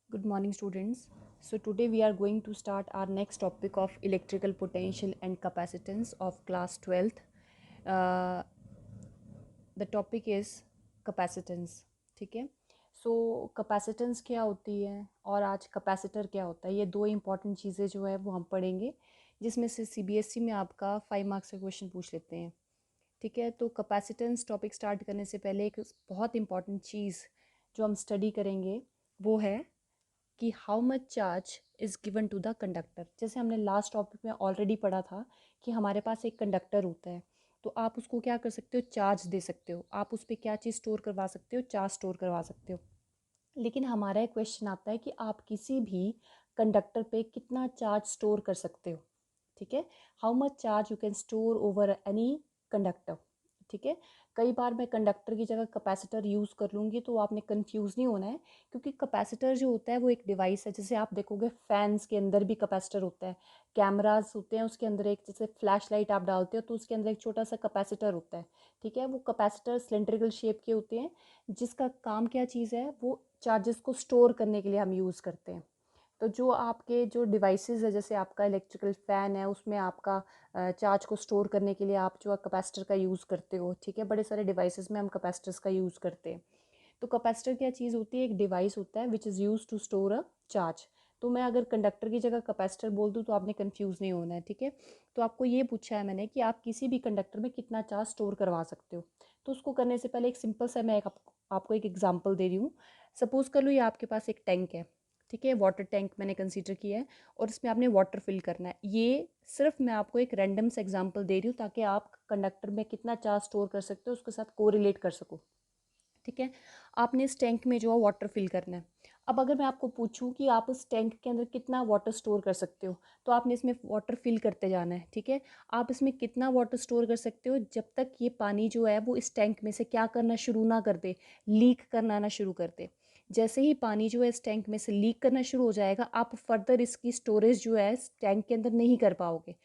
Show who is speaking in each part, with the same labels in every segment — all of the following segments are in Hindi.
Speaker 1: Good morning, students. So today we are going to start our next topic of electrical potential and capacitance of class 12th. Uh, the topic is capacitance. ठीक है. सो कैपेसिटेंस क्या होती है और आज कैपेसिटर क्या होता है, ये दो इंपॉर्टेंट चीज़ें जो है वो हम पढ़ेंगे, जिसमें से सीबीएसई में आपका 5 मार्क्स का क्वेश्चन पूछ लेते हैं. ठीक है. तो कैपेसिटेंस टॉपिक स्टार्ट करने से पहले एक बहुत इंपॉर्टेंट चीज़ जो हम स्टडी करेंगे वो है कि how much charge is given to the conductor. जैसे हमने लास्ट टॉपिक में ऑलरेडी पढ़ा था कि हमारे पास एक कंडक्टर होता है, तो आप उसको क्या कर सकते हो, चार्ज दे सकते हो. आप उस पर क्या चीज़ स्टोर करवा सकते हो, चार्ज स्टोर करवा सकते हो. लेकिन हमारा एक क्वेश्चन आता है कि आप किसी भी कंडक्टर पे कितना चार्ज स्टोर कर सकते हो. ठीक है. How much charge you can store over any conductor. ठीक है. कई बार मैं कंडक्टर की जगह कैपेसिटर यूज़ कर लूँगी, तो आपने कंफ्यूज नहीं होना है, क्योंकि कैपेसिटर जो होता है वो एक डिवाइस है. जैसे आप देखोगे फैंस के अंदर भी कैपेसिटर होता है, कैमराज होते हैं उसके अंदर एक, जैसे फ्लैश लाइट आप डालते हो तो उसके अंदर एक छोटा सा कैपेसिटर होता है. ठीक है. वो कैपेसिटर सिलेंड्रिकल शेप के होते हैं, जिसका काम क्या चीज़ है, वो चार्जेस को स्टोर करने के लिए हम यूज़ करते हैं. तो जो आपके जो डिवाइसेस है, जैसे आपका इलेक्ट्रिकल फ़ैन है, उसमें आपका चार्ज को स्टोर करने के लिए आप जो कैपेसिटर का यूज़ करते हो. ठीक है. बड़े सारे डिवाइसेस में हम कैपेसिटर्स का यूज़ करते हैं. तो कैपेसिटर क्या चीज़ होती है, एक डिवाइस होता है which is use to store a charge. तो मैं अगर कंडक्टर की जगह कैपेसिटर बोल दूँ तो आपने कंफ्यूज नहीं होना है. ठीक है. तो आपको ये पूछा है मैंने कि आप किसी भी कंडक्टर में कितना चार्ज स्टोर करवा सकते हो. तो उसको करने से पहले एक सिंपल सा मैं आपको एक एग्जाम्पल दे रही हूँ. सपोज़ कर लो ये आपके पास एक टैंक है. ठीक है. वाटर टैंक मैंने कंसीडर किया है और इसमें आपने वाटर फिल करना है. ये सिर्फ मैं आपको एक रैंडम से एग्जांपल दे रही हूँ ताकि आप कंडक्टर में कितना चार्ज स्टोर कर सकते हो उसके साथ कोरिलेट कर सको. ठीक है. आपने इस टैंक में जो है वाटर फिल करना है. अब अगर मैं आपको पूछूं कि आप उस टैंक के अंदर कितना वाटर स्टोर कर सकते हो, तो आपने इसमें वाटर फिल करते जाना है. ठीक है. आप इसमें कितना वाटर स्टोर कर सकते हो जब तक ये पानी जो है वो इस टैंक में से क्या करना शुरू ना कर दे, लीक करना ना शुरू कर दे. जैसे ही पानी जो है इस टैंक में से लीक करना शुरू हो जाएगा, आप फर्दर इसकी स्टोरेज जो है इस टैंक के अंदर नहीं कर पाओगे.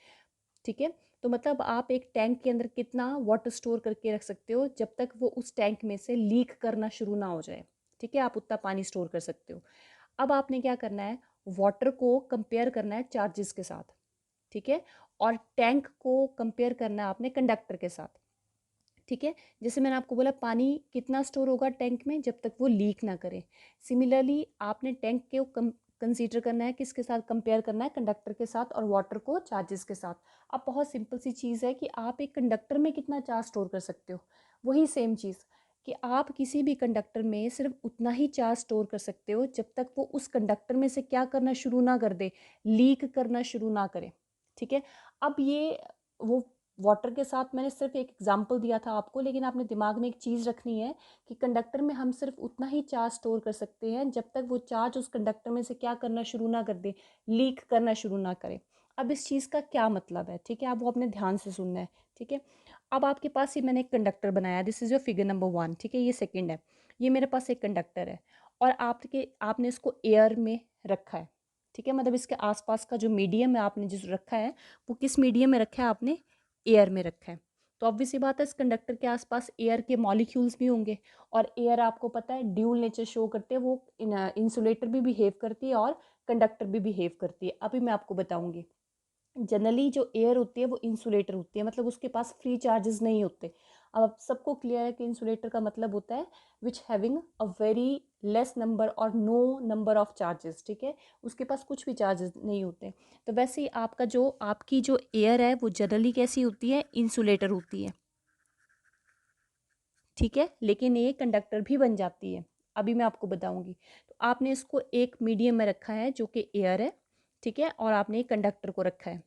Speaker 1: ठीक है. तो मतलब आप एक टैंक के अंदर कितना वाटर स्टोर करके रख सकते हो जब तक वो उस टैंक में से लीक करना शुरू ना हो जाए. ठीक है. आप उतना पानी स्टोर कर सकते हो. अब आपने क्या करना है, वाटर को कंपेयर करना है चार्जेस के साथ. ठीक है. और टैंक को कंपेयर करना है आपने कंडक्टर के साथ. ठीक है. जैसे मैंने आपको बोला पानी कितना स्टोर होगा टैंक में जब तक वो लीक ना करे. सिमिलरली आपने टैंक के कंसीडर करना है, किसके साथ कंपेयर करना है, कंडक्टर के साथ, और वाटर को चार्जेस के साथ. अब बहुत सिंपल सी चीज़ है कि आप एक कंडक्टर में कितना चार्ज स्टोर कर सकते हो. वही सेम चीज़ कि आप किसी भी कंडक्टर में सिर्फ उतना ही चार्ज स्टोर कर सकते हो जब तक वो उस कंडक्टर में से क्या करना शुरू ना कर दे, लीक करना शुरू ना करे. ठीक है. अब ये वो वाटर के साथ मैंने सिर्फ एक एग्जांपल दिया था आपको, लेकिन आपने दिमाग में एक चीज़ रखनी है कि कंडक्टर में हम सिर्फ उतना ही चार्ज स्टोर कर सकते हैं जब तक वो चार्ज उस कंडक्टर में से क्या करना शुरू ना कर दे, लीक करना शुरू ना करे. अब इस चीज़ का क्या मतलब है, ठीक है, आप वो अपने ध्यान से सुनना है. ठीक है. अब आपके पास ये मैंने एक कंडक्टर बनाया, this is your figure number 1. ठीक है. ये सेकेंड है. ये मेरे पास एक कंडक्टर है और आपने इसको एयर में रखा है. ठीक है. मतलब इसके आसपास का जो मीडियम है आपने जिस रखा है, वो किस मीडियम में रखा है, आपने एयर में रखा है. तो ऑब्वियस सी बात है इस कंडक्टर के आसपास एयर के मॉलिक्यूल्स भी होंगे, और एयर आपको पता है ड्यूल नेचर शो करते हैं, वो इंसुलेटर भी बिहेव करती है और कंडक्टर भी बिहेव करती है. अभी मैं आपको बताऊंगी. जनरली जो एयर होती है वो इंसुलेटर होती है, मतलब उसके पास फ्री चार्जेस नहीं होते. अब आप सबको क्लियर है कि इंसुलेटर का मतलब होता है which having a very less number और नो नंबर ऑफ चार्जेस. ठीक है. उसके पास कुछ भी चार्जेस नहीं होते. तो वैसे ही आपकी जो एयर है वो जनरली कैसी होती है, इंसुलेटर होती है. ठीक है. लेकिन ये कंडक्टर भी बन जाती है, अभी मैं आपको बताऊंगी. तो आपने इसको एक मीडियम में रखा है जो कि एयर है. ठीक है. और आपने एक कंडक्टर को रखा है.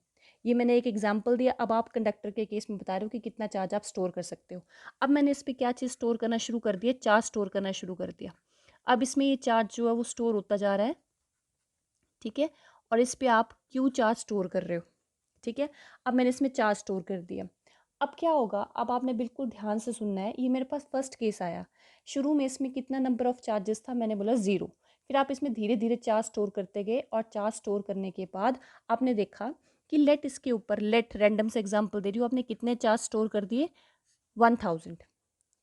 Speaker 1: ये मैंने एक एग्जांपल दिया. अब आप कंडक्टर के केस में बता रहे हो कि कितना चार्ज आप स्टोर कर सकते हो. अब मैंने इस पर क्या चीज़ स्टोर करना शुरू कर दिया, चार्ज स्टोर करना शुरू कर दिया. अब इसमें ये चार्ज जो है वो स्टोर होता जा रहा है. ठीक है. और इस पर आप क्यू चार्ज स्टोर कर रहे हो. ठीक है. अब मैंने इसमें चार्ज स्टोर कर दिया. अब क्या होगा, अब आपने बिल्कुल ध्यान से सुनना है. ये मेरे पास फर्स्ट केस आया. शुरू में इसमें कितना नंबर ऑफ चार्जेस था, मैंने बोला 0. फिर आप इसमें धीरे धीरे चार्ज स्टोर करते गए, और चार्ज स्टोर करने के बाद आपने देखा कि लेट इसके ऊपर, लेट रैंडम से एग्जांपल दे रही हूँ, आपने कितने चार्ज स्टोर कर दिए, 1000.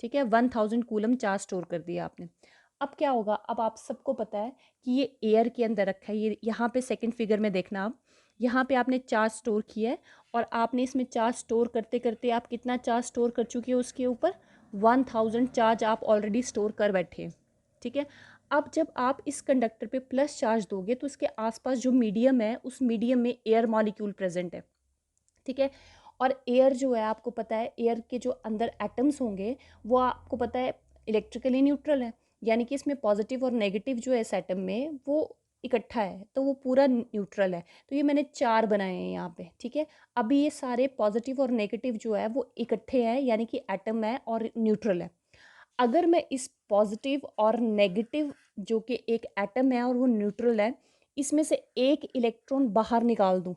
Speaker 1: ठीक है. 1000 कूलम चार्ज स्टोर कर दिया आपने. अब क्या होगा, अब आप सबको पता है कि ये एयर के अंदर रखा है। ये यहाँ पे सेकंड फिगर में देखना आप, यहाँ पे आपने चार्ज स्टोर किया है और आपने इसमें चार्ज स्टोर करते करते आप कितना चार्ज स्टोर कर चुके हो, उसके ऊपर 1000 चार्ज आप ऑलरेडी स्टोर कर बैठे हैं। ठीक है, अब जब आप इस कंडक्टर पे प्लस चार्ज दोगे तो इसके आसपास जो मीडियम है उस मीडियम में एयर मॉलिक्यूल प्रेजेंट है। ठीक है, और एयर जो है आपको पता है, एयर के जो अंदर एटम्स होंगे वो आपको पता है इलेक्ट्रिकली न्यूट्रल है, यानी कि इसमें पॉजिटिव और नेगेटिव जो है इस एटम में वो इकट्ठा है, तो वो पूरा न्यूट्रल है। तो ये मैंने 4 बनाए हैं यहाँ पे। ठीक है, अभी ये सारे पॉजिटिव और नेगेटिव जो है वो इकट्ठे हैं, यानी कि एटम है और न्यूट्रल है। अगर मैं इस पॉजिटिव और नेगेटिव जो कि एक एटम है और वो न्यूट्रल है, इसमें से एक इलेक्ट्रॉन बाहर निकाल दूँ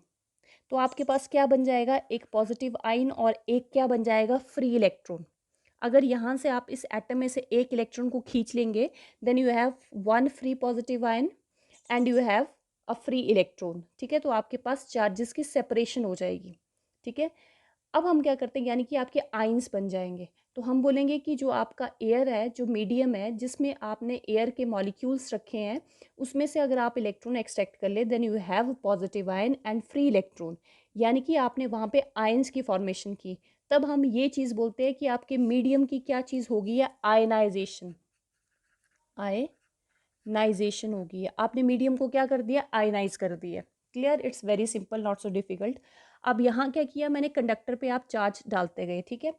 Speaker 1: तो आपके पास क्या बन जाएगा, एक पॉजिटिव आयन और एक क्या बन जाएगा, फ्री इलेक्ट्रॉन। अगर यहाँ से आप इस एटम में से एक इलेक्ट्रॉन को खींच लेंगे then you have one free positive ion and you have a free electron. ठीक है, तो आपके पास चार्जेस की सेपरेशन हो जाएगी। ठीक है, अब हम क्या करते हैं, यानी कि आपके आइंस बन जाएंगे। तो हम बोलेंगे कि जो आपका एयर है, जो मीडियम है जिसमें आपने एयर के मॉलिक्यूल्स रखे हैं, उसमें से अगर आप इलेक्ट्रॉन एक्सट्रैक्ट कर ले then you have positive ion and free electron, यानी कि आपने वहाँ पे आयंस की फॉर्मेशन की। तब हम ये चीज़ बोलते हैं कि आपके मीडियम की क्या चीज़ होगी, या आयनाइजेशन। आयनाइजेशन होगी, है आपने मीडियम को क्या कर दिया, आयनाइज कर दिया। Clear, it's very simple, not so difficult. अब यहाँ क्या किया मैंने, कंडक्टर पे आप चार्ज डालते गए। ठीक है,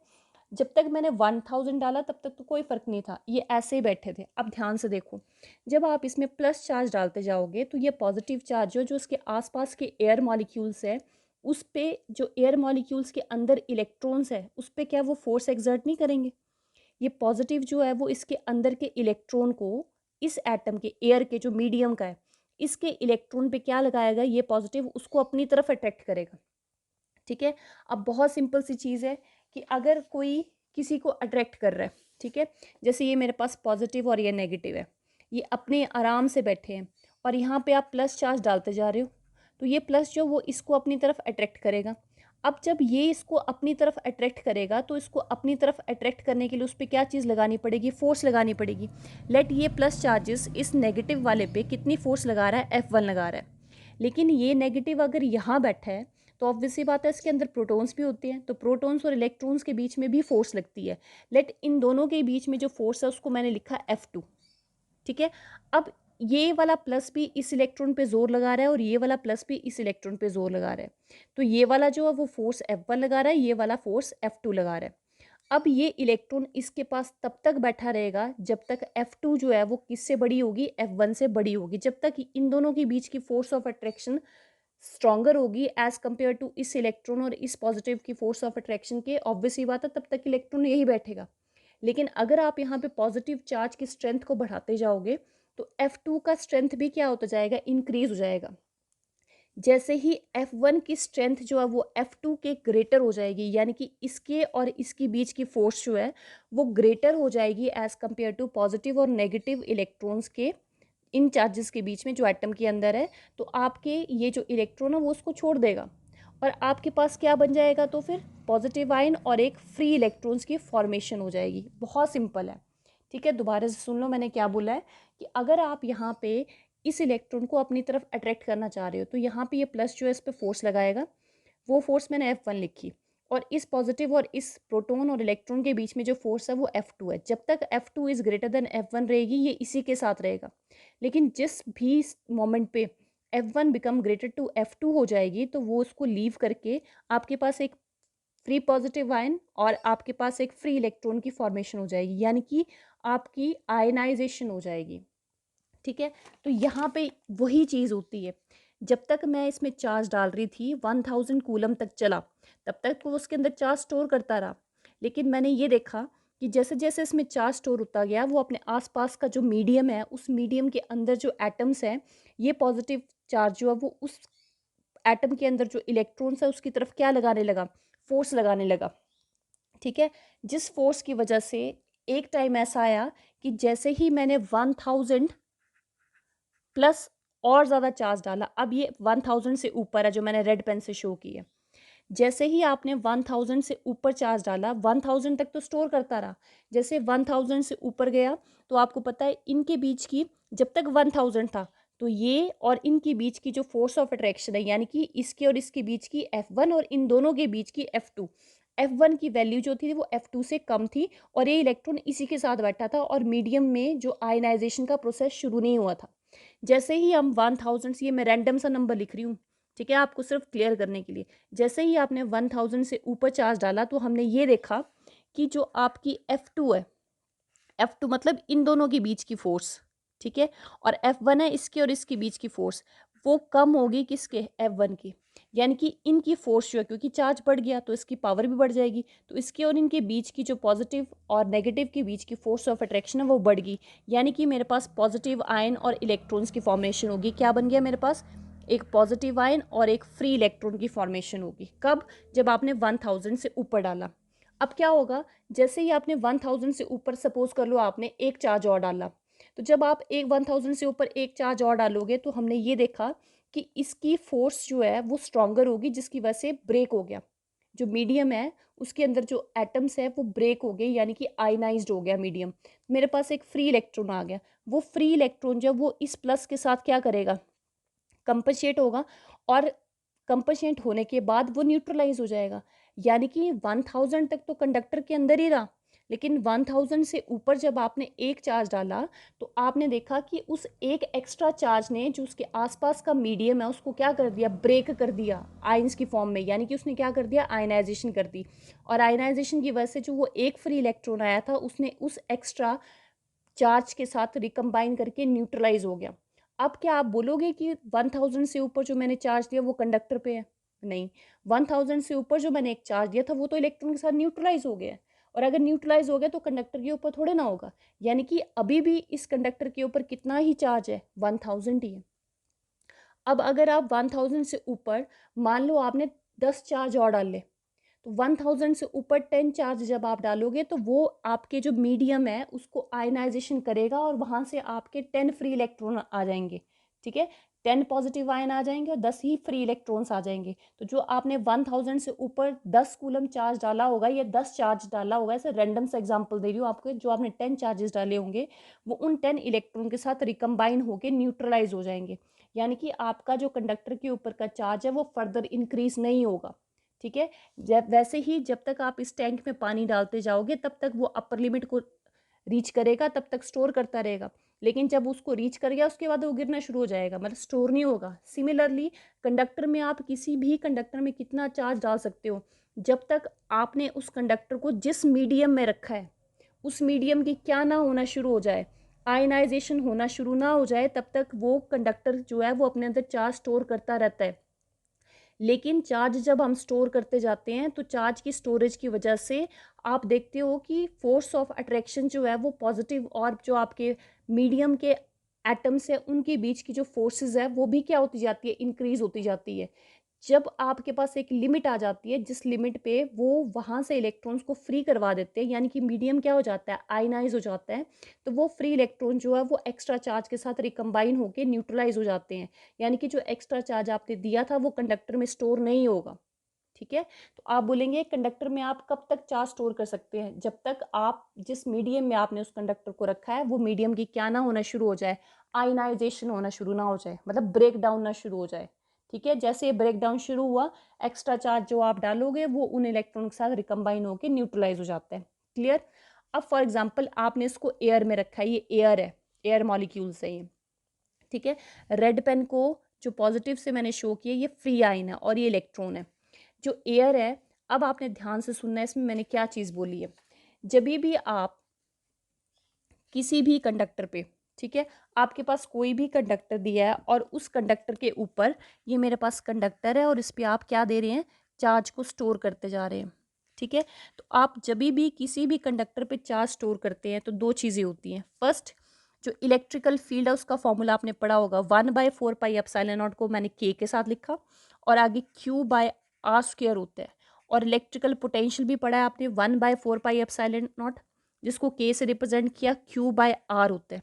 Speaker 1: जब तक मैंने 1000 डाला तब तक तो कोई फ़र्क नहीं था, ये ऐसे ही बैठे थे। अब ध्यान से देखो, जब आप इसमें प्लस चार्ज डालते जाओगे तो ये पॉजिटिव चार्ज जो उसके आसपास के एयर मॉलिक्यूल्स है, उस पे जो एयर मॉलिक्यूल्स के अंदर इलेक्ट्रॉन्स है उस पे क्या वो फोर्स एक्सर्ट नहीं करेंगे। ये पॉजिटिव जो है वो इसके अंदर के इलेक्ट्रॉन को, इस एटम के एयर के जो मीडियम का है इसके इलेक्ट्रॉन पे क्या लगाएगा, ये पॉजिटिव उसको अपनी तरफ अट्रैक्ट करेगा। ठीक है, अब बहुत सिंपल सी चीज़ है कि अगर कोई किसी को अट्रैक्ट कर रहा है, ठीक है, जैसे ये मेरे पास पॉजिटिव और ये नेगेटिव है, ये अपने आराम से बैठे हैं और यहाँ पे आप प्लस चार्ज डालते जा रहे हो, तो ये प्लस जो वो इसको अपनी तरफ अट्रैक्ट करेगा। अब जब ये इसको अपनी तरफ अट्रैक्ट करेगा तो इसको अपनी तरफ अट्रैक्ट करने के लिए उस पर क्या चीज़ लगानी पड़ेगी, फोर्स लगानी पड़ेगी। लेट ये प्लस चार्जेस इस नेगेटिव वाले पे कितनी फोर्स लगा रहा है, F1 लगा रहा है। लेकिन ये नेगेटिव अगर यहाँ बैठा है तो ऑब्वियस सी बात है इसके अंदर प्रोटॉन्स भी होते हैं, तो प्रोटॉन्स और इलेक्ट्रॉन्स के बीच में भी फोर्स लगती है। लेट इन दोनों के बीच में जो फोर्स है उसको मैंने लिखा F2। ठीक है, अब ये वाला प्लस भी इस इलेक्ट्रॉन पे जोर लगा रहा है और ये वाला प्लस भी इस इलेक्ट्रॉन पे जोर लगा रहा है, तो ये वाला जो है वो फोर्स F1 लगा रहा है, ये वाला फोर्स F2 लगा रहा है। अब ये इलेक्ट्रॉन इसके पास तब तक बैठा रहेगा जब तक F2 जो है वो किससे बड़ी होगी, F1 से बड़ी होगी, जब तक इन दोनों के बीच की फोर्स ऑफ अट्रैक्शन स्ट्रॉन्गर होगी एज कम्पेयर टू इस इलेक्ट्रॉन और इस पॉजिटिव की फोर्स ऑफ अट्रैक्शन के। ऑब्वियस ही बात है तब तक इलेक्ट्रॉन यही बैठेगा। लेकिन अगर आप यहाँ पे पॉजिटिव चार्ज की स्ट्रेंथ को बढ़ाते जाओगे तो F2 का स्ट्रेंथ भी क्या होता जाएगा, इंक्रीज हो जाएगा। जैसे ही F1 की स्ट्रेंथ जो है वो F2 के ग्रेटर हो जाएगी, यानी कि इसके और इसके बीच की फोर्स जो है वो ग्रेटर हो जाएगी एज कम्पेयर टू पॉजिटिव और नेगेटिव इलेक्ट्रॉन्स के, इन चार्जेस के बीच में जो एटम के अंदर है, तो आपके ये जो इलेक्ट्रॉन है वो उसको छोड़ देगा और आपके पास क्या बन जाएगा, तो फिर पॉजिटिव आयन और एक फ्री इलेक्ट्रॉन्स की फॉर्मेशन हो जाएगी। बहुत सिंपल है। ठीक है, दोबारा से सुन लो मैंने क्या बोला है कि अगर आप यहाँ पे इस इलेक्ट्रॉन को अपनी तरफ अट्रैक्ट करना चाह रहे हो तो यहाँ पे ये प्लस जो है इस पर फोर्स लगाएगा, वो फोर्स मैंने F1 लिखी, और इस पॉजिटिव और इस प्रोटॉन और इलेक्ट्रॉन के बीच में जो फोर्स है वो F2 है। जब तक F2 is greater than F1 रहेगी ये इसी के साथ रहेगा। लेकिन जिस भी मोमेंट पे F1 become greater to F2 हो जाएगी तो वो उसको लीव करके आपके पास एक फ्री पॉजिटिव आयन और आपके पास एक फ्री इलेक्ट्रॉन की फॉर्मेशन हो जाएगी, यानी कि आपकी आयनाइजेशन हो जाएगी। ठीक है, तो यहाँ पे वही चीज़ होती है। जब तक मैं इसमें चार्ज डाल रही थी 1000 कूलम तक चला, तब तक वो उसके अंदर चार्ज स्टोर करता रहा। लेकिन मैंने ये देखा कि जैसे जैसे इसमें चार्ज स्टोर होता गया वो अपने आसपास का जो मीडियम है उस मीडियम के अंदर जो एटम्स हैं, ये पॉजिटिव चार्ज जो है वो उस एटम के अंदर जो इलेक्ट्रॉन्स है उसकी तरफ क्या लगाने लगा, फोर्स लगाने लगा। ठीक है, जिस फोर्स की वजह से एक टाइम ऐसा आया कि जैसे ही मैंने 1000 प्लस और ज़्यादा चार्ज डाला, अब ये 1000 से ऊपर है जो मैंने रेड पेन से शो की है। जैसे ही आपने 1000 से ऊपर चार्ज डाला, 1000 तक तो स्टोर करता रहा, जैसे 1000 से ऊपर गया तो आपको पता है इनके बीच की, जब तक 1000 था तो ये और इनके बीच की जो फोर्स ऑफ अट्रैक्शन है, यानी कि इसके और इसके बीच की F1 और इन दोनों के बीच की F2, F1 की वैल्यू जो थी वो F2 से कम थी और ये इलेक्ट्रॉन इसी के साथ बैठा था और मीडियम में जो आयनाइजेशन का प्रोसेस शुरू नहीं हुआ था। जैसे ही हम 1000 से, ये मैं रैंडम सा नंबर लिख रही हूँ, ठीक है, आपको सिर्फ क्लियर करने के लिए, जैसे ही आपने 1000 से ऊपर चार्ज डाला तो हमने ये देखा कि जो आपकी F2 है, F2 मतलब इन दोनों के बीच की फोर्स, ठीक है, और F1 है इसके और इसके बीच की फोर्स, वो कम होगी किसके, F1 की, यानी कि इनकी फोर्स जो है, क्योंकि चार्ज बढ़ गया तो इसकी पावर भी बढ़ जाएगी, तो इसके और इनके बीच की जो पॉजिटिव और नेगेटिव के बीच की फोर्स ऑफ अट्रैक्शन है वो बढ़ गई, यानी कि मेरे पास पॉजिटिव आयन और इलेक्ट्रॉन्स की फॉर्मेशन होगी। क्या बन गया मेरे पास, एक पॉजिटिव आयन और एक फ्री इलेक्ट्रॉन की फॉर्मेशन होगी। कब, जब आपने 1000 से ऊपर डाला। अब क्या होगा, जैसे ही आपने 1000 से ऊपर, सपोज कर लो आपने एक चार्ज और डाला, तो जब आप एक 1000 से ऊपर एक चार्ज और डालोगे तो हमने ये देखा कि इसकी फोर्स जो है वो स्ट्रॉन्गर होगी, जिसकी वजह से ब्रेक हो गया, जो मीडियम है उसके अंदर जो एटम्स है वो ब्रेक हो गए, यानी कि आयनाइज्ड हो गया मीडियम। मेरे पास एक फ्री इलेक्ट्रॉन आ गया, वो फ्री इलेक्ट्रॉन जब वो इस प्लस के साथ क्या करेगा, कंपनसेट होगा, और कंपनसेट होने के बाद वो न्यूट्रलाइज हो जाएगा, यानी कि 1000 तक तो कंडक्टर के अंदर ही रहा, लेकिन 1000 से ऊपर जब आपने एक चार्ज डाला तो आपने देखा कि उस एक एक्स्ट्रा चार्ज ने जो उसके आसपास का मीडियम है उसको क्या कर दिया, ब्रेक कर दिया आयंस की फॉर्म में, यानी कि उसने क्या कर दिया, आयनाइजेशन कर दी, और आयनाइजेशन की वजह से जो वो एक फ्री इलेक्ट्रॉन आया था उसने उस एक्स्ट्रा चार्ज के साथ रिकम्बाइन करके न्यूट्रलाइज हो गया। अब क्या आप बोलोगे कि 1000 से ऊपर जो मैंने चार्ज दिया वो कंडक्टर पे है, नहीं, 1000 से ऊपर जो मैंने एक चार्ज दिया था वो तो इलेक्ट्रॉन के साथ न्यूट्रलाइज हो गया है, और अगर न्यूट्रलाइज हो गया तो कंडक्टर के ऊपर थोड़े ना होगा, यानी कि अभी भी इस कंडक्टर के ऊपर कितना ही चार्ज है, 1000 ही है। अब अगर आप 1000 से ऊपर, मान लो आपने 10 चार्ज और डाल ले, तो 1000 से ऊपर 10 चार्ज जब आप डालोगे तो वो आपके जो मीडियम है उसको आयनाइजेशन करेगा और वहाँ से आपके 10 फ्री इलेक्ट्रॉन आ जाएंगे, ठीक है, 10 पॉजिटिव आयन आ जाएंगे और 10 ही फ्री इलेक्ट्रॉन्स आ जाएंगे। तो जो आपने 1000 से ऊपर 10 कूलम चार्ज डाला होगा या 10 चार्ज डाला होगा, ऐसे रैंडम सा एग्जांपल दे रही हूँ आपको, जो आपने 10 चार्जेस डाले होंगे वो उन 10 इलेक्ट्रॉन के साथ रिकम्बाइन होकर न्यूट्रलाइज हो जाएंगे, यानी कि आपका जो कंडक्टर के ऊपर का चार्ज है वो फर्दर इंक्रीज नहीं होगा, ठीक है। जब वैसे ही जब तक आप इस टैंक में पानी डालते जाओगे तब तक वो अपर लिमिट को रीच करेगा, तब तक स्टोर करता रहेगा, लेकिन जब उसको रीच कर गया उसके बाद वो गिरना शुरू हो जाएगा, मतलब स्टोर नहीं होगा। सिमिलरली कंडक्टर में आप किसी भी कंडक्टर में कितना चार्ज डाल सकते हो, जब तक आपने उस कंडक्टर को जिस मीडियम में रखा है उस मीडियम की क्या ना होना शुरू हो जाए, आयनाइजेशन होना शुरू ना हो जाए, तब तक वो कंडक्टर जो है वो अपने अंदर चार्ज स्टोर करता रहता है। लेकिन चार्ज जब हम स्टोर करते जाते हैं तो चार्ज की स्टोरेज की वजह से आप देखते हो कि फोर्स ऑफ अट्रैक्शन जो है वो पॉजिटिव और जो आपके मीडियम के एटम्स है उनके बीच की जो फोर्सेस है वो भी क्या होती जाती है, इंक्रीज होती जाती है। जब आपके पास एक लिमिट आ जाती है जिस लिमिट पे वो वहाँ से इलेक्ट्रॉन्स को फ्री करवा देते हैं, यानी कि मीडियम क्या हो जाता है, आयनाइज हो जाता है, तो वो फ्री इलेक्ट्रॉन जो है वो एक्स्ट्रा चार्ज के साथ रिकम्बाइन होकर न्यूट्रलाइज हो जाते हैं, यानी कि जो एक्स्ट्रा चार्ज आपने दिया था वो कंडक्टर में स्टोर नहीं होगा, ठीक है। तो आप बोलेंगे कंडक्टर में आप कब तक चार्ज स्टोर कर सकते हैं, जब तक आप जिस मीडियम में आपने उस कंडक्टर को रखा है वो मीडियम की क्या ना होना शुरू हो जाए, आयनाइजेशन होना शुरू ना हो जाए, मतलब ब्रेक डाउन ना शुरू हो जाए, ठीक है। जैसे ये ब्रेक डाउन शुरू हुआ, एक्स्ट्रा चार्ज जो आप डालोगे वो उन इलेक्ट्रॉन के साथ रिकम्बाइन होकर न्यूट्रलाइज हो जाता है, क्लियर। अब फॉर एग्जाम्पल आपने इसको एयर में रखा है, ये एयर है, एयर मॉलिक्यूल्स है ये, ठीक है। रेड पेन को जो पॉजिटिव से मैंने शो किया ये फ्री आयन है और ये इलेक्ट्रॉन है, जो एयर है। अब आपने ध्यान से सुनना है इसमें मैंने क्या चीज़ बोली है। जब भी आप किसी भी कंडक्टर पे, ठीक है, आपके पास कोई भी कंडक्टर दिया है और उस कंडक्टर के ऊपर, ये मेरे पास कंडक्टर है और इस पर आप क्या दे रहे हैं, चार्ज को स्टोर करते जा रहे हैं, ठीक है। तो आप जब भी किसी भी कंडक्टर पे चार्ज स्टोर करते हैं तो दो चीज़ें होती हैं। फर्स्ट, जो इलेक्ट्रिकल फील्ड है उसका फॉर्मूला आपने पढ़ा होगा, 1/4πε0 को मैंने के साथ लिखा और आगे Q/r² होता है, और इलेक्ट्रिकल पोटेंशियल भी पढ़ा है आपने, 1/4πε0 जिसको के से रिप्रेजेंट किया, Q/r होता है।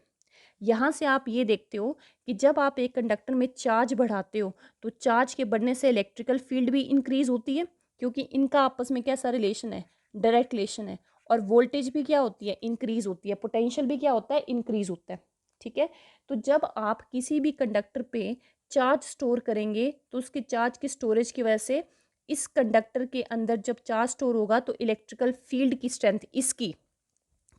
Speaker 1: यहाँ से आप ये देखते हो कि जब आप एक कंडक्टर में चार्ज बढ़ाते हो तो चार्ज के बढ़ने से इलेक्ट्रिकल फील्ड भी इंक्रीज होती है, क्योंकि इनका आपस में कैसा रिलेशन है, डायरेक्ट रिलेशन है। और वोल्टेज भी क्या होती है, इंक्रीज होती है, पोटेंशियल भी क्या होता है, इंक्रीज होता है। ठीक है, तो जब आप किसी भी कंडक्टर पे चार्ज स्टोर करेंगे तो उसके चार्ज की स्टोरेज की वजह से इस कंडक्टर के अंदर जब चार्ज स्टोर होगा तो इलेक्ट्रिकल फील्ड की स्ट्रेंथ, इसकी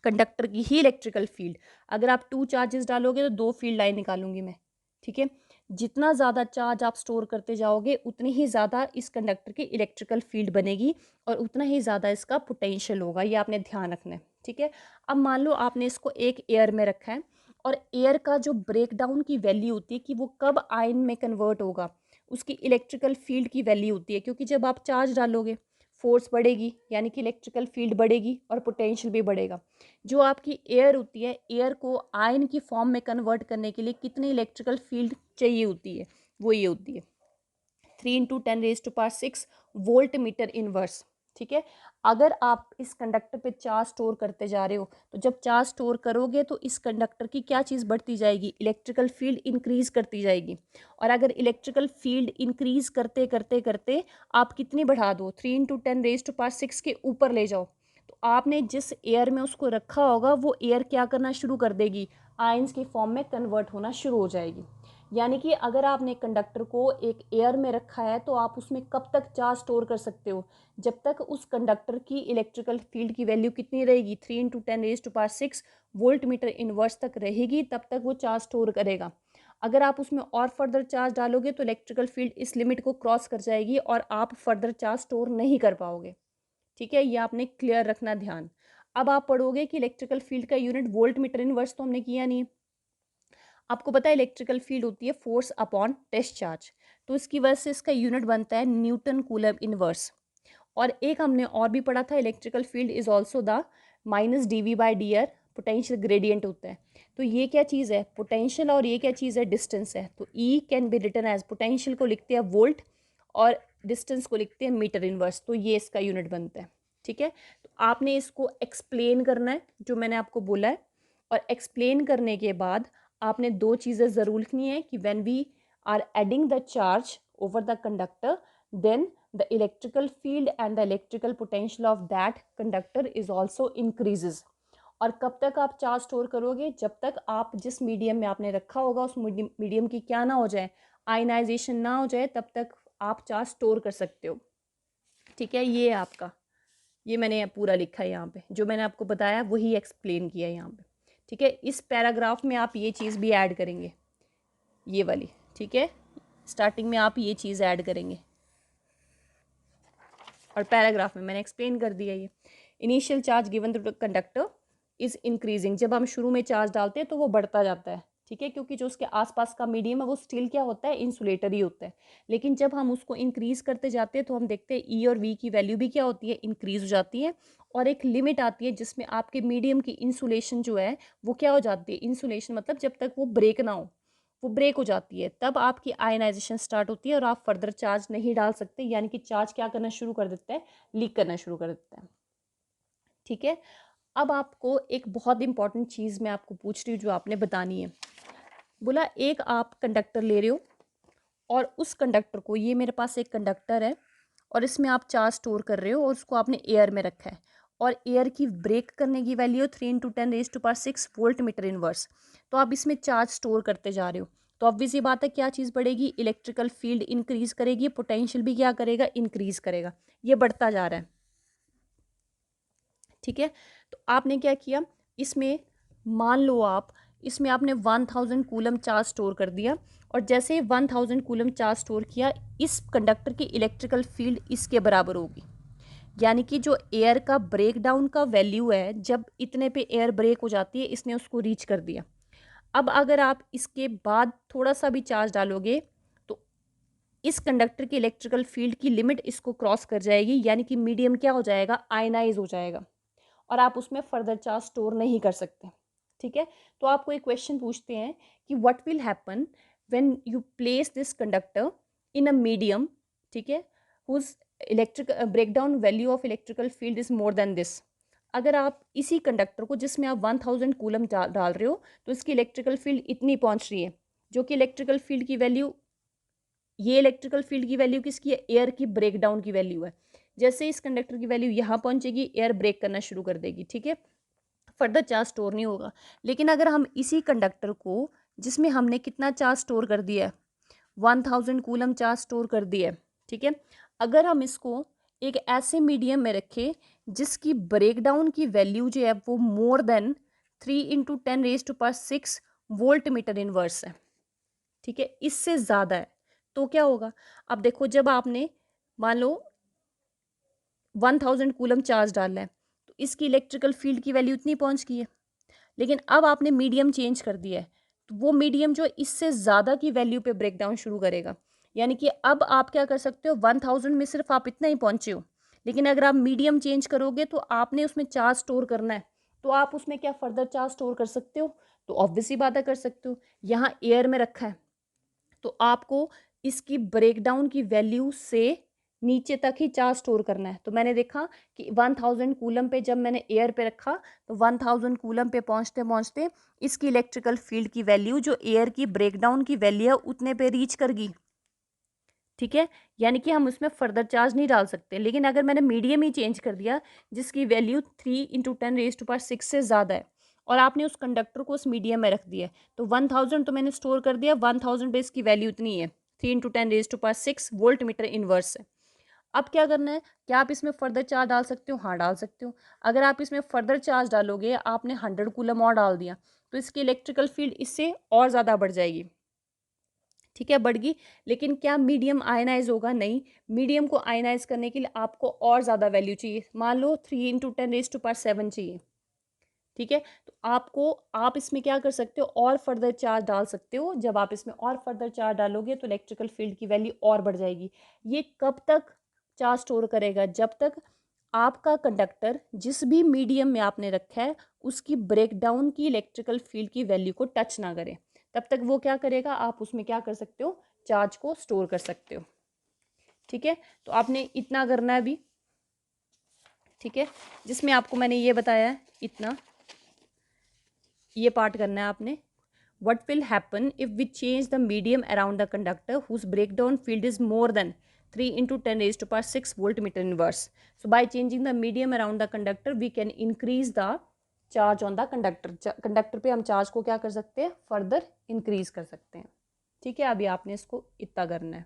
Speaker 1: कंडक्टर की ही इलेक्ट्रिकल फील्ड, अगर आप 2 चार्जेस डालोगे तो 2 फील्ड लाइन निकालूंगी मैं। ठीक है, जितना ज़्यादा चार्ज आप स्टोर करते जाओगे उतनी ही ज़्यादा इस कंडक्टर की इलेक्ट्रिकल फील्ड बनेगी और उतना ही ज़्यादा इसका पोटेंशियल होगा, ये आपने ध्यान रखना है। ठीक है, अब मान लो आपने इसको एक एयर में रखा है और एयर का जो ब्रेक डाउन की वैल्यू होती है कि वो कब आयन में कन्वर्ट होगा, उसकी इलेक्ट्रिकल फील्ड की वैल्यू होती है, क्योंकि जब आप चार्ज डालोगे फोर्स बढ़ेगी यानी कि इलेक्ट्रिकल फील्ड बढ़ेगी और पोटेंशियल भी बढ़ेगा। जो आपकी एयर होती है, एयर को आयन की फॉर्म में कन्वर्ट करने के लिए कितनी इलेक्ट्रिकल फील्ड चाहिए होती है, वो ये होती है 3 × 10⁻⁶ वोल्ट मीटर इनवर्स। ठीक है, अगर आप इस कंडक्टर पे चार्ज स्टोर करते जा रहे हो तो जब चार्ज स्टोर करोगे तो इस कंडक्टर की क्या चीज़ बढ़ती जाएगी, इलेक्ट्रिकल फील्ड इंक्रीज करती जाएगी। और अगर इलेक्ट्रिकल फील्ड इंक्रीज करते करते करते आप कितनी बढ़ा दो, 3 × 10⁻⁶ के ऊपर ले जाओ, तो आपने जिस एयर में उसको रखा होगा वो एयर क्या करना शुरू कर देगी, आयंस की फॉर्म में कन्वर्ट होना शुरू हो जाएगी। यानी कि अगर आपने कंडक्टर को एक एयर में रखा है तो आप उसमें कब तक चार्ज स्टोर कर सकते हो, जब तक उस कंडक्टर की इलेक्ट्रिकल फील्ड की वैल्यू कितनी रहेगी, 3 × 10⁻⁶ वोल्ट मीटर इनवर्स तक रहेगी, तब तक वो चार्ज स्टोर करेगा। अगर आप उसमें और फर्दर चार्ज डालोगे तो इलेक्ट्रिकल फील्ड इस लिमिट को क्रॉस कर जाएगी और आप फर्दर चार्ज स्टोर नहीं कर पाओगे। ठीक है, ये आपने क्लियर रखना ध्यान। अब आप पढ़ोगे कि इलेक्ट्रिकल फील्ड का यूनिट वोल्ट मीटर इनवर्स तो हमने किया नहीं है। आपको पता है इलेक्ट्रिकल फील्ड होती है फोर्स अपॉन टेस्ट चार्ज, तो इसकी वजह से इसका यूनिट बनता है न्यूटन कूलम इनवर्स। और एक हमने और भी पढ़ा था, electrical field is also the -dv/dr, potential gradient होता है। तो ये क्या चीज़ है, पोटेंशियल, और ये क्या चीज़ है, डिस्टेंस है। तो E can be written as, potential को लिखते हैं वोल्ट और डिस्टेंस को लिखते हैं मीटर इनवर्स, तो ये इसका यूनिट बनता है। ठीक है, तो आपने इसको एक्सप्लेन करना है जो मैंने आपको बोला है, और एक्सप्लेन करने के बाद आपने 2 चीज़ें ज़रूर लिखनी है कि when we are adding the charge over the conductor then the electrical field and the electrical potential of that conductor is also increases। और कब तक आप चार्ज स्टोर करोगे, जब तक आप जिस मीडियम में आपने रखा होगा उस मीडियम की क्या ना हो जाए, आयनाइजेशन ना हो जाए, तब तक आप चार्ज स्टोर कर सकते हो। ठीक है, ये है आपका, ये मैंने पूरा लिखा है यहाँ पे, जो मैंने आपको बताया वही एक्सप्लेन किया है यहाँ पे। ठीक है, इस पैराग्राफ में आप ये चीज़ भी ऐड करेंगे, ये वाली। ठीक है, स्टार्टिंग में आप ये चीज़ ऐड करेंगे और पैराग्राफ में मैंने एक्सप्लेन कर दिया। ये initial charge given to conductor is increasing, जब हम शुरू में चार्ज डालते हैं तो वो बढ़ता जाता है। ठीक है, क्योंकि जो उसके आसपास का मीडियम है वो स्टिल क्या होता है, इंसुलेटर ही होता है। लेकिन जब हम उसको इंक्रीज करते जाते हैं तो हम देखते हैं ई और वी की वैल्यू भी क्या होती है, इंक्रीज हो जाती है। और एक लिमिट आती है जिसमें आपके मीडियम की इंसुलेशन जो है वो क्या हो जाती है, इंसुलेशन मतलब जब तक वो ब्रेक ना हो, वो ब्रेक हो जाती है, तब आपकी आयनाइजेशन स्टार्ट होती है और आप फर्दर चार्ज नहीं डाल सकते, यानी कि चार्ज क्या करना शुरू कर देता है, लीक करना शुरू कर देता है। ठीक है, अब आपको एक बहुत इंपॉर्टेंट चीज़ मैं आपको पूछ रही हूँ जो आपने बतानी है। बोला एक आप कंडक्टर ले रहे हो और उस कंडक्टर को, ये मेरे पास एक कंडक्टर है और इसमें आप चार्ज स्टोर कर रहे हो और उसको आपने एयर में रखा है और एयर की ब्रेक करने की वैल्यू 3 × 10⁻⁶ वोल्ट मीटर इनवर्स। तो आप इसमें चार्ज स्टोर करते जा रहे हो, तो ऑब्वियस ये बात है क्या चीज़ बढ़ेगी, इलेक्ट्रिकल फील्ड इंक्रीज करेगी, पोटेंशियल भी क्या करेगा, इंक्रीज करेगा, ये बढ़ता जा रहा है। ठीक है, तो आपने क्या किया, इसमें मान लो आप इसमें आपने 1000 कूलम चार्ज स्टोर कर दिया और जैसे ही 1000 कूलम चार्ज स्टोर किया, इस कंडक्टर की इलेक्ट्रिकल फील्ड इसके बराबर होगी। यानी कि जो एयर का ब्रेक डाउन का वैल्यू है, जब इतने पे एयर ब्रेक हो जाती है, इसने उसको रीच कर दिया। अब अगर आप इसके बाद थोड़ा सा भी चार्ज डालोगे तो इस कंडक्टर की इलेक्ट्रिकल फील्ड की लिमिट इसको क्रॉस कर जाएगी, यानी कि मीडियम क्या हो जाएगा, आयनाइज हो जाएगा और आप उसमें फर्दर चार्ज स्टोर नहीं कर सकते। ठीक है, तो आपको एक क्वेश्चन पूछते हैं कि what will happen when you place this conductor in a medium, ठीक है, whose electric breakdown value of electrical field is more than this. अगर आप इसी कंडक्टर को जिसमें आप 1000 कूलम डाल रहे हो तो इसकी इलेक्ट्रिकल फील्ड इतनी पहुंच रही है, जो कि इलेक्ट्रिकल फील्ड की वैल्यू, ये इलेक्ट्रिकल फील्ड की वैल्यू किसकी है, एयर की ब्रेकडाउन की वैल्यू है। जैसे इस कंडक्टर की वैल्यू यहाँ पहुँचेगी, एयर ब्रेक करना शुरू कर देगी, ठीक है, फर्दर चार्ज स्टोर नहीं होगा। लेकिन अगर हम इसी कंडक्टर को, जिसमें हमने कितना चार्ज स्टोर कर दिया है, 1000 कूलम चार्ज स्टोर कर दिया है, ठीक है, अगर हम इसको एक ऐसे मीडियम में रखें जिसकी ब्रेकडाउन की वैल्यू जो है वो more than 3 × 10⁻⁶ volt meter inverse है, ठीक है, इससे ज़्यादा है, तो क्या होगा। अब देखो, जब आपने मान लो 1000 कूलम चार्ज डालना है तो इसकी इलेक्ट्रिकल फील्ड की वैल्यू इतनी पहुंच गई है। लेकिन अब आपने मीडियम चेंज कर दिया है, तो वो मीडियम जो इससे ज़्यादा की वैल्यू पे ब्रेक डाउन शुरू करेगा। यानी कि अब आप क्या कर सकते हो, 1000 में सिर्फ आप इतना ही पहुंचे हो, लेकिन अगर आप मीडियम चेंज करोगे तो आपने उसमें चार्ज स्टोर करना है, तो आप उसमें क्या फर्दर चार्ज स्टोर कर सकते हो, तो ऑब्वियसली बात है कर सकते हो। यहाँ एयर में रखा है तो आपको इसकी ब्रेकडाउन की वैल्यू से नीचे तक ही चार्ज स्टोर करना है। तो मैंने देखा कि 1000 कूलम पे जब मैंने एयर पे रखा तो 1000 कूलम पे पहुंचते पहुंचते इसकी इलेक्ट्रिकल फील्ड की वैल्यू जो एयर की ब्रेकडाउन की वैल्यू है उतने पे रीच कर गई, ठीक है, यानी कि हम उसमें फर्दर चार्ज नहीं डाल सकते। लेकिन अगर मैंने मीडियम ही चेंज कर दिया जिसकी वैल्यू 3 × 10⁻⁶ से ज़्यादा है और आपने उस कंडक्टर को उस मीडियम में रख दिया, तो 1000 तो मैंने स्टोर कर दिया, 1000 पे इसकी वैल्यू इतनी है, 3 × 10⁻⁶ वोल्ट मीटर इनवर्स है। अब क्या करना है, क्या आप इसमें फर्दर चार्ज डाल सकते हो, हाँ डाल सकते हो। अगर आप इसमें फर्दर चार्ज डालोगे, आपने 100 कूलम और डाल दिया तो इसकी इलेक्ट्रिकल फील्ड इससे और ज़्यादा बढ़ जाएगी, ठीक है, बढ़ गई। लेकिन क्या मीडियम आयनाइज होगा, नहीं, मीडियम को आयनाइज करने के लिए आपको और ज़्यादा वैल्यू चाहिए, मान लो 3 × 10⁻⁷ चाहिए, ठीक है, तो आप इसमें क्या कर सकते हो, और फर्दर चार्ज डाल सकते हो। जब आप इसमें और फर्दर चार्ज डालोगे तो इलेक्ट्रिकल फील्ड की वैल्यू और बढ़ जाएगी। ये कब तक चार्ज स्टोर करेगा, जब तक आपका कंडक्टर जिस भी मीडियम में आपने रखा है उसकी ब्रेकडाउन की इलेक्ट्रिकल फील्ड की वैल्यू को टच ना करे, तब तक वो क्या करेगा, आप उसमें क्या कर सकते हो, चार्ज को स्टोर कर सकते हो, ठीक है। तो आपने इतना करना है अभी, ठीक है, जिसमें आपको मैंने ये बताया है, इतना ये पार्ट करना है आपने। What will happen if we change the medium around the conductor whose breakdown field is more than 3 × 10⁻⁶ voltmeter inverse? So by changing the medium around the conductor, we can increase the charge on the conductor. Conductor पे हम चार्ज को क्या कर सकते हैं, फर्दर इंक्रीज कर सकते हैं, ठीक है। अभी आपने इसको इतना करना है।